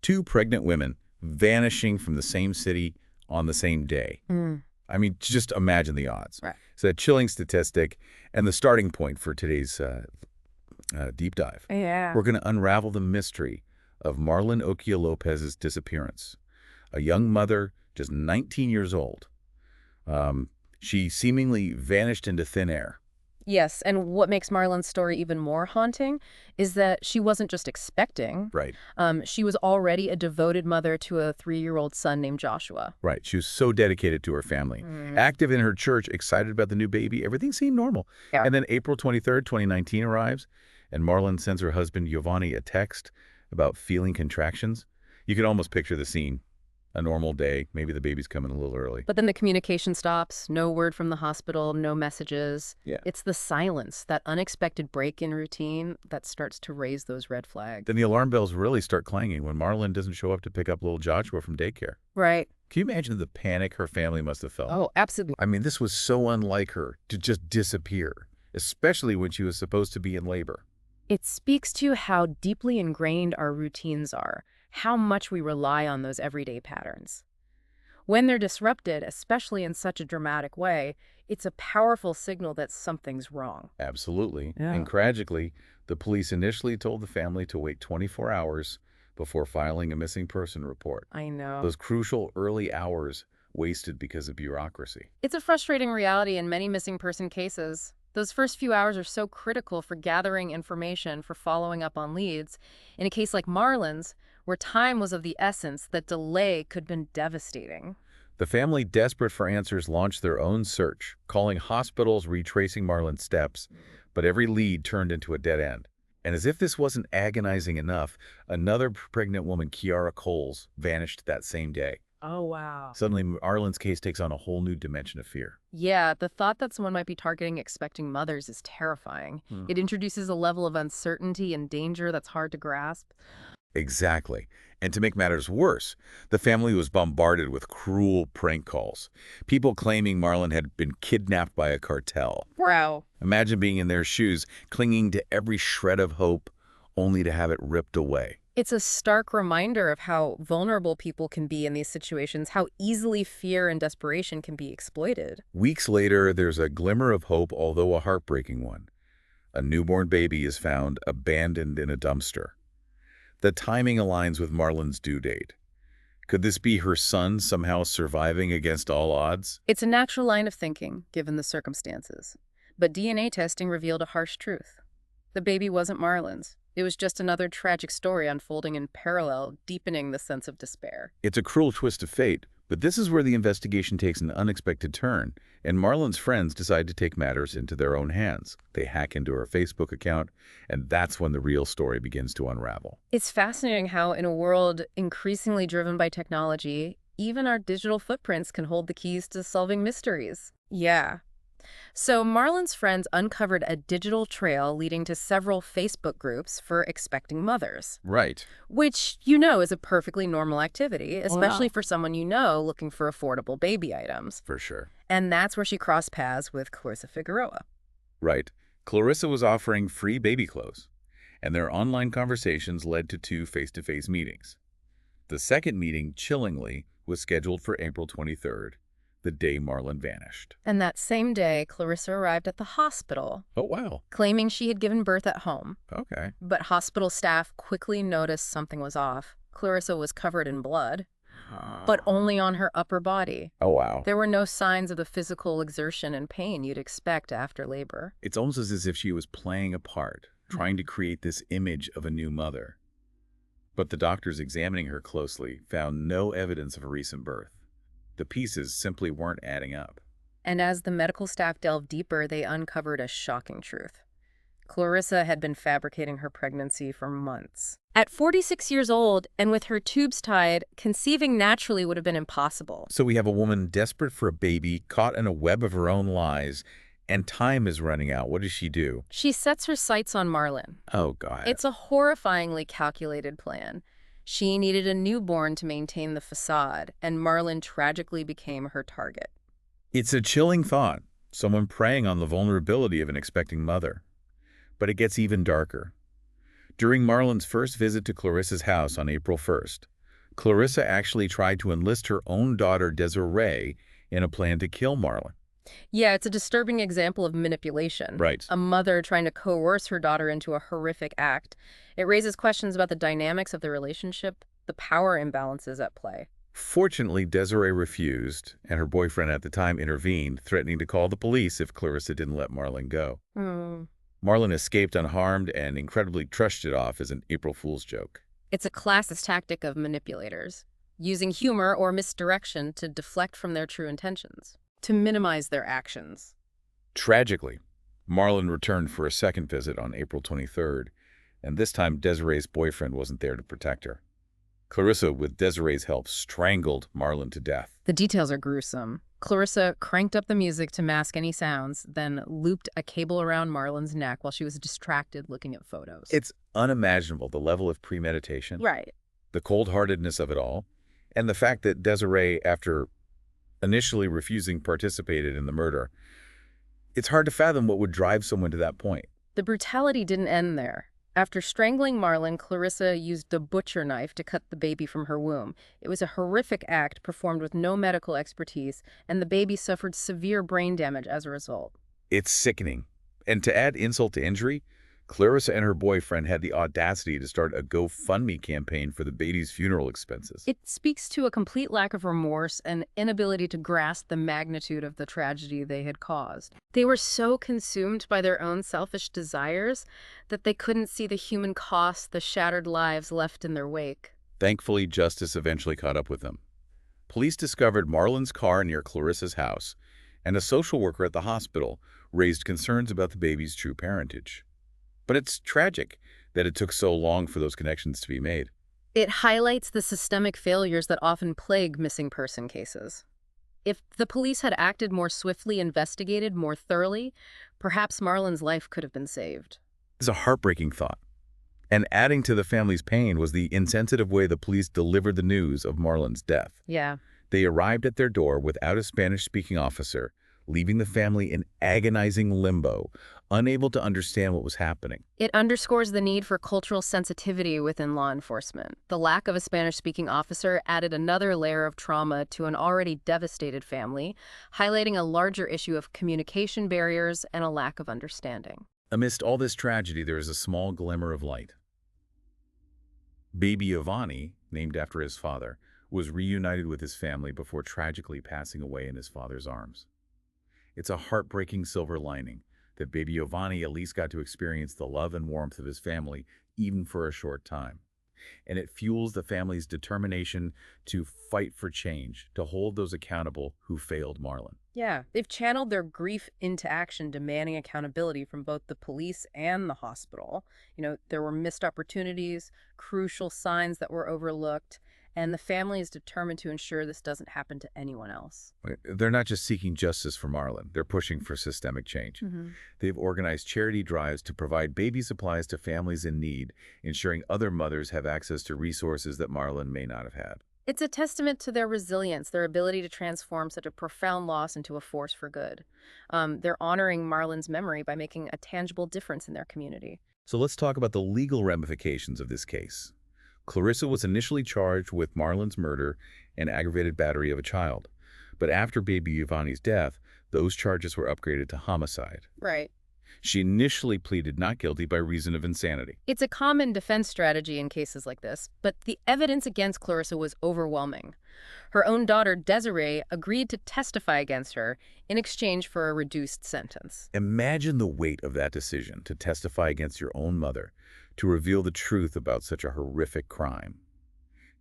Two pregnant women vanishing from the same city on the same day. I mean, just imagine the odds. Right. It's a chilling statistic and the starting point for today's deep dive. Yeah. We're going to unravel the mystery of Marlon Okia Lopez's disappearance. A young mother, just 19 years old. She seemingly vanished into thin air. Yes, and what makes Marlon's story even more haunting is that she wasn't just expecting. Right. She was already a devoted mother to a 3-year-old son named Joshua. Right. She was so dedicated to her family. Active in her church, excited about the new baby. Everything seemed normal. Yeah. And then April 23rd, 2019 arrives, and Marlon sends her husband Giovanni a text about feeling contractions. You could almost picture the scene. A normal day. Maybe the baby's coming a little early. But then the communication stops. No word from the hospital, no messages. Yeah. It's the silence, that unexpected break in routine that starts to raise those red flags. Then the alarm bells really start clanging when Marlon doesn't show up to pick up little Joshua from daycare. Right. Can you imagine the panic her family must have felt? Oh, absolutely. I mean, this was so unlike her to just disappear, especially when she was supposed to be in labor. It speaks to how deeply ingrained our routines are, how much we rely on those everyday patterns. When they're disrupted, especially in such a dramatic way, it's a powerful signal that something's wrong. Absolutely. Yeah. And tragically, the police initially told the family to wait 24 hours before filing a missing person report. I know. Those crucial early hours wasted because of bureaucracy. It's a frustrating reality in many missing person cases. Those first few hours are so critical for gathering information, for following up on leads. In a case like Marlon's, where time was of the essence, that delay could have been devastating. The family, desperate for answers, launched their own search, calling hospitals, retracing Marlon's steps, but every lead turned into a dead end. And as if this wasn't agonizing enough, another pregnant woman, Kiara Coles, vanished that same day. Oh, wow. Suddenly, Marlon's case takes on a whole new dimension of fear. Yeah, the thought that someone might be targeting expecting mothers is terrifying. It introduces a level of uncertainty and danger that's hard to grasp. Exactly. And to make matters worse, the family was bombarded with cruel prank calls. People claiming Marlon had been kidnapped by a cartel. Wow. Imagine being in their shoes, clinging to every shred of hope, only to have it ripped away. It's a stark reminder of how vulnerable people can be in these situations, how easily fear and desperation can be exploited. Weeks later, there's a glimmer of hope, although a heartbreaking one. A newborn baby is found abandoned in a dumpster. The timing aligns with Marlon's due date. Could this be her son somehow surviving against all odds? It's a natural line of thinking, given the circumstances. But DNA testing revealed a harsh truth. The baby wasn't Marlon's. It was just another tragic story unfolding in parallel, deepening the sense of despair. It's a cruel twist of fate, but this is where the investigation takes an unexpected turn, and Marlon's friends decide to take matters into their own hands. They hack into her Facebook account, and that's when the real story begins to unravel. It's fascinating how, in a world increasingly driven by technology, even our digital footprints can hold the keys to solving mysteries. Yeah. So Marlon's friends uncovered a digital trail leading to several Facebook groups for expecting mothers, Right. which is a perfectly normal activity, especially for someone looking for affordable baby items. For sure. And that's where she crossed paths with Clarissa Figueroa. Right. Clarissa was offering free baby clothes, and their online conversations led to 2 face-to-face meetings. The second meeting, chillingly, was scheduled for April 23rd, the day Marlon vanished. And that same day, Clarissa arrived at the hospital, Oh, wow. claiming she had given birth at home. Okay. But hospital staff quickly noticed something was off. Clarissa was covered in blood, but only on her upper body. Oh, wow. There were no signs of the physical exertion and pain you'd expect after labor. It's almost as if she was playing a part, trying to create this image of a new mother. But the doctors examining her closely found no evidence of a recent birth. The pieces simply weren't adding up. And as the medical staff delved deeper, they uncovered a shocking truth. Clarissa had been fabricating her pregnancy for months. At 46 years old, and with her tubes tied, conceiving naturally would have been impossible. So we have a woman desperate for a baby, caught in a web of her own lies, and time is running out. What does she do? She sets her sights on Marlon. Oh, God. It's a horrifyingly calculated plan. She needed a newborn to maintain the facade, and Marlon tragically became her target. It's a chilling thought, someone preying on the vulnerability of an expecting mother. But it gets even darker. During Marlon's first visit to Clarissa's house on April 1st, Clarissa actually tried to enlist her own daughter Desiree in a plan to kill Marlon. Yeah, it's a disturbing example of manipulation. Right. A mother trying to coerce her daughter into a horrific act. It raises questions about the dynamics of the relationship, the power imbalances at play. Fortunately, Desiree refused, and her boyfriend at the time intervened, threatening to call the police if Clarissa didn't let Marlon go. Hmm. Marlon escaped unharmed and incredibly trushed it off as an April Fool's joke. It's a classic tactic of manipulators, using humor or misdirection to deflect from their true intentions, to minimize their actions. Tragically, Marlon returned for a second visit on April 23rd, and this time Desiree's boyfriend wasn't there to protect her. Clarissa, with Desiree's help, strangled Marlon to death. The details are gruesome. Clarissa cranked up the music to mask any sounds, then looped a cable around Marlon's neck while she was distracted looking at photos. It's unimaginable, the level of premeditation, Right. the cold-heartedness of it all, and the fact that Desiree, after initially refusing, participated in the murder. It's hard to fathom what would drive someone to that point. The brutality didn't end there. After strangling Marlon, Clarissa used a butcher knife to cut the baby from her womb. It was a horrific act performed with no medical expertise, and the baby suffered severe brain damage as a result. It's sickening. And to add insult to injury, Clarissa and her boyfriend had the audacity to start a GoFundMe campaign for the baby's funeral expenses. It speaks to a complete lack of remorse and inability to grasp the magnitude of the tragedy they had caused. They were so consumed by their own selfish desires that they couldn't see the human cost the shattered lives left in their wake. Thankfully, justice eventually caught up with them. Police discovered Marlon's car near Clarissa's house, and a social worker at the hospital raised concerns about the baby's true parentage. But it's tragic that it took so long for those connections to be made. It highlights the systemic failures that often plague missing person cases. If the police had acted more swiftly, investigated more thoroughly, perhaps Marlon's life could have been saved. It's a heartbreaking thought. And adding to the family's pain was the insensitive way the police delivered the news of Marlon's death. Yeah. They arrived at their door without a Spanish-speaking officer, leaving the family in agonizing limbo, unable to understand what was happening. It underscores the need for cultural sensitivity within law enforcement. The lack of a Spanish-speaking officer added another layer of trauma to an already devastated family, highlighting a larger issue of communication barriers and a lack of understanding. Amidst all this tragedy, there is a small glimmer of light. Baby Giovanni, named after his father, was reunited with his family before tragically passing away in his father's arms. It's a heartbreaking silver lining that baby Giovanni at least got to experience the love and warmth of his family, even for a short time. And it fuels the family's determination to fight for change, to hold those accountable who failed Marlon. Yeah, they've channeled their grief into action, demanding accountability from both the police and the hospital. There were missed opportunities, crucial signs that were overlooked, and the family is determined to ensure this doesn't happen to anyone else. They're not just seeking justice for Marlon, they're pushing for systemic change. They've organized charity drives to provide baby supplies to families in need, ensuring other mothers have access to resources that Marlon may not have had. It's a testament to their resilience, their ability to transform such a profound loss into a force for good. They're honoring Marlon's memory by making a tangible difference in their community. So let's talk about the legal ramifications of this case. Clarissa was initially charged with Marlon's murder and aggravated battery of a child. But after baby Giovanni's death, those charges were upgraded to homicide. Right. She initially pleaded not guilty by reason of insanity. It's a common defense strategy in cases like this, but the evidence against Clarissa was overwhelming. Her own daughter, Desiree, agreed to testify against her in exchange for a reduced sentence. Imagine the weight of that decision to testify against your own mother, to reveal the truth about such a horrific crime.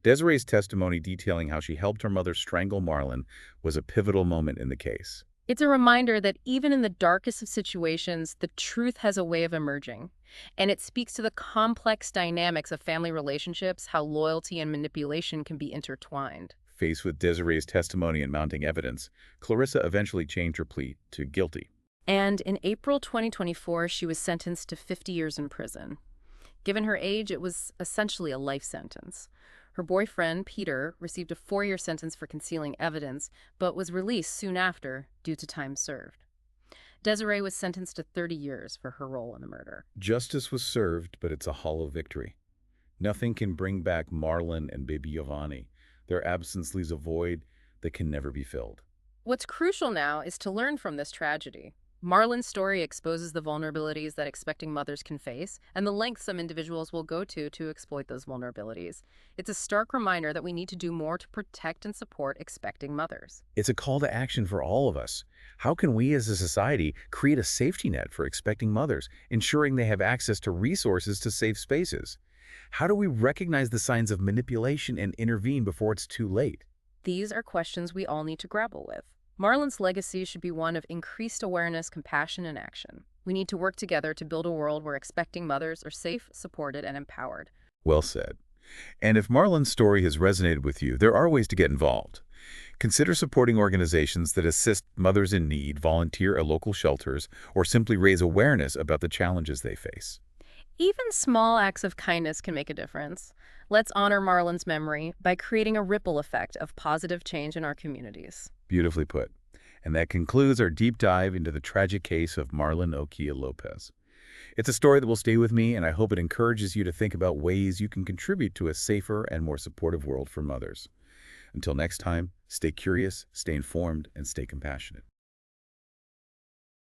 Desiree's testimony detailing how she helped her mother strangle Marlon was a pivotal moment in the case. It's a reminder that even in the darkest of situations, the truth has a way of emerging. And it speaks to the complex dynamics of family relationships, how loyalty and manipulation can be intertwined. Faced with Desiree's testimony and mounting evidence, Clarissa eventually changed her plea to guilty. And in April 2024, she was sentenced to 50 years in prison. Given her age, it was essentially a life sentence. Her boyfriend, Peter, received a 4-year sentence for concealing evidence, but was released soon after due to time served. Desiree was sentenced to 30 years for her role in the murder. Justice was served, but it's a hollow victory. Nothing can bring back Marlon and baby Giovanni. Their absence leaves a void that can never be filled. What's crucial now is to learn from this tragedy. Marlon's story exposes the vulnerabilities that expecting mothers can face and the lengths some individuals will go to exploit those vulnerabilities. It's a stark reminder that we need to do more to protect and support expecting mothers. It's a call to action for all of us. How can we as a society create a safety net for expecting mothers, ensuring they have access to resources to safe spaces? How do we recognize the signs of manipulation and intervene before it's too late? These are questions we all need to grapple with. Marlon's legacy should be one of increased awareness, compassion, and action. We need to work together to build a world where expecting mothers are safe, supported, and empowered. Well said. And if Marlon's story has resonated with you, there are ways to get involved. Consider supporting organizations that assist mothers in need, volunteer at local shelters, or simply raise awareness about the challenges they face. Even small acts of kindness can make a difference. Let's honor Marlon's memory by creating a ripple effect of positive change in our communities. Beautifully put. And that concludes our deep dive into the tragic case of Marlon Okia Lopez. It's a story that will stay with me, and I hope it encourages you to think about ways you can contribute to a safer and more supportive world for mothers. Until next time, stay curious, stay informed, and stay compassionate.